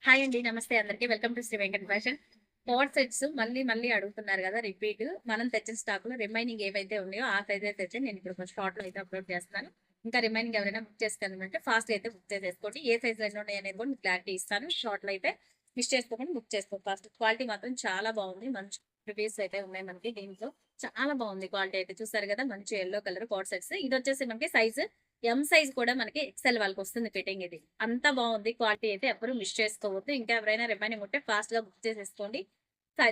Hi అండి. నమస్తే అందరికి. Welcome to Shri Venkata fashion. Coat sets మళ్ళీ అడుగుతున్నారు కదా! రిపీట్. మనం తెచ్చిన స్టాక్‌లో రిమైనింగ్ ఏవైతే ఉన్నాయో ఆ సైజ్ అయితే తెచ్చి నేను ఇప్పుడు ఒక షార్ట్‌లో అయితే అప్‌లోడ్ చేస్తాను. ఇంకా రిమైనింగ్ ఎవరైనా బుక్ చేసుకోవాలంటే ఫాస్ట్‌గా అయితే బుక్ చేసేసుకోండి. ఏ సైజ్‌లో ఎన్ని ఉన్నాయనేది కూడా మీకు క్లారిటీ ఇస్తాను. షార్ట్‌లో అయితే మిస్ చేసుకోకుండా బుక్ చేసుకోండి ఫాస్ట్. క్వాలిటీ మాత్రం చాలా బాగుంది. మంచి రివ్యూస్ అయితే ఉన్నాయి మనకి దీంట్లో. చాలా బాగుంది క్వాలిటీ అయితే. చూసారు కదా! మంచి యెల్లో కలర్ కోట్ సెట్స్. ఇదొచ్చేసి మనకి సైజ్ ఎం సైజ్ కూడా మనకి ఎక్సెల్ వాళ్ళకి వస్తుంది ఫిట్టింగ్ ఇది. అంత బాగుంది క్వాలిటీ అయితే. ఎవ్వరు మిస్ చేసుకోవద్దు. ఇంకా ఎవరైనా రిమైనింగ్ ఉంటే ఫాస్ట్ గా బుక్ చేసేసుకోండి.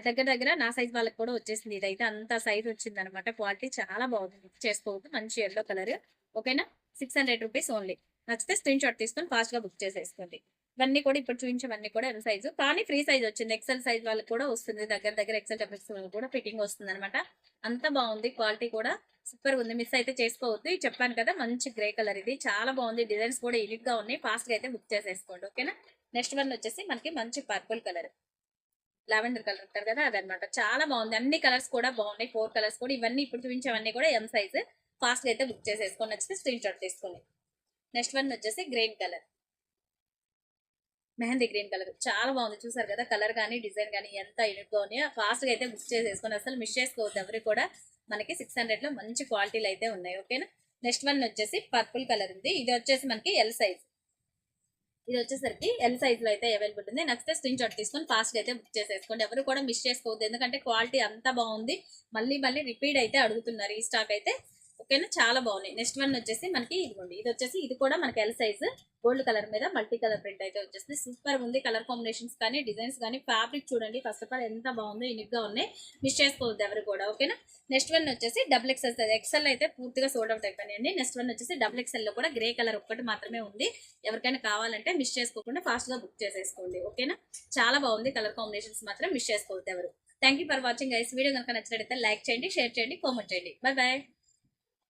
దగ్గర దగ్గర నా సైజ్ వాళ్ళకి కూడా వచ్చేసింది. ఇదైతే అంత సైజ్ వచ్చింది అనమాట. క్వాలిటీ చాలా బాగుంది. బుక్ చేసుకోవద్దు. మంచి ఎల్లో కలర్. ఓకేనా? ₹600 ఓన్లీ. నచ్చితే స్క్రీన్ షాట్ తీసుకొని ఫాస్ట్ గా బుక్ చేసేసుకోండి. ఇవన్నీ కూడా ఇప్పుడు చూపించవన్నీ కూడా ఎం సైజు కానీ ఫ్రీ సైజ్ వచ్చింది. ఎక్సెల్ సైజ్ వాళ్ళకి కూడా వస్తుంది. దగ్గర దగ్గర ఎక్సెల్ డబుల్ ఎక్సెల్ కూడా ఫిట్టింగ్ వస్తుంది అనమాట. అంత బాగుంది క్వాలిటీ కూడా. సూపర్ ఉంది. మిస్ అయితే చేసుకోవద్దు. ఇది చెప్పాను కదా! మంచి గ్రే కలర్ ఇది. చాలా బాగుంది. డిజైన్స్ కూడా యూనిక్ గా ఉన్నాయి. ఫాస్ట్ గా అయితే బుక్ చేసేసుకోండి. ఓకేనా? నెక్స్ట్ వన్ వచ్చేసి మనకి మంచి పర్పుల్ కలర్. లావెండర్ కలర్ అంటారు కదా! అదనమాట. చాలా బాగుంది. అన్ని కలర్స్ కూడా బాగున్నాయి. 4 కలర్స్ కూడా ఇవన్నీ ఇప్పుడు చూపించేవన్నీ కూడా ఎం సైజ్. ఫాస్ట్ గా అయితే బుక్ చేసేసుకోండి. నచ్చితే స్క్రీన్ షాట్ తీసుకోండి. నెక్స్ట్ వన్ వచ్చేసి green colour. Mehndi green colour చాలా బాగుంది. చూసారు కదా! కలర్ గానీ డిజైన్ గానీ ఎంత యూనిక్ గా ఉన్నాయో ఫాస్ట్ గా అయితే బుక్ చేసేసుకొని అసలు మిస్ చేసుకోవద్దు ఎవరు కూడా. మనకి 600 లో మంచి క్వాలిటీలు అయితే ఉన్నాయి. ఓకేనా? నెక్స్ట్ వన్ వచ్చేసి పర్పుల్ కలర్ ఉంది. ఇది వచ్చేసి మనకి ఎల్ సైజ్. ఇది వచ్చేసరికి ఎల్ సైజ్ లో అయితే అవైలబుల్ ఉంది. నచ్చితే స్క్రీన్ షాట్ తీసుకొని ఫాస్ట్ గా అయితే బుక్ చేసేసుకోండి. ఎవరు కూడా మిస్ చేసుకోవద్దు. ఎందుకంటే క్వాలిటీ అంతా బాగుంది. మళ్ళీ రిపీట్ అయితే అడుగుతున్నారు ఈ స్టాక్ అయితే. ఓకేనా? చాలా బాగున్నాయి. నెక్స్ట్ వన్ వచ్చేసి మనకి ఇదిగోండి. ఇది వచ్చేసి ఇది కూడా మనకి ఎల్ సైజ్. గోల్డ్ కలర్ మీద మల్టీ కలర్ ప్రింట్ అయితే వచ్చేసింది. సూపర్ ఉంది. కలర్ కాంబినేషన్స్ కానీ డిజైన్స్ కానీ ఫ్యాబ్రిక్ చూడండి ఫస్ట్ ఆఫ్ ఆల్ ఎంత బాగుందో యూనిక్ గా ఉన్నాయి. మిస్ చేసుకోవద్దు ఎవరు కూడా. ఓకేనా? నెక్స్ట్ వన్ వచ్చేసి డబుల్ ఎక్స్ఎల్ సైజ్. ఎక్స్ఎల్ అయితే పూర్తిగా సోల్డ్ అవుట్ అయిపోయినాయండి. నెక్స్ట్ వన్ వచ్చేసి డబుల్ ఎక్స్ఎల్ లో కూడా గ్రే కలర్ ఒక్కటి మాత్రమే ఉంది. ఎవరికైనా కావాలంటే మిస్ చేసుకోకుండా ఫాస్ట్ గా బుక్ చేసేసుకోండి. ఓకేనా? చాలా బాగుంది. కలర్ కాంబినేషన్స్ మాత్రం మిస్ చేసుకోవద్దు ఎవరు. Thank for watching guys. Video కనుక నచ్చినట్లయితే లైక్ చేయండి, షేర్ చేయండి, కామెంట్ చేయండి. By by.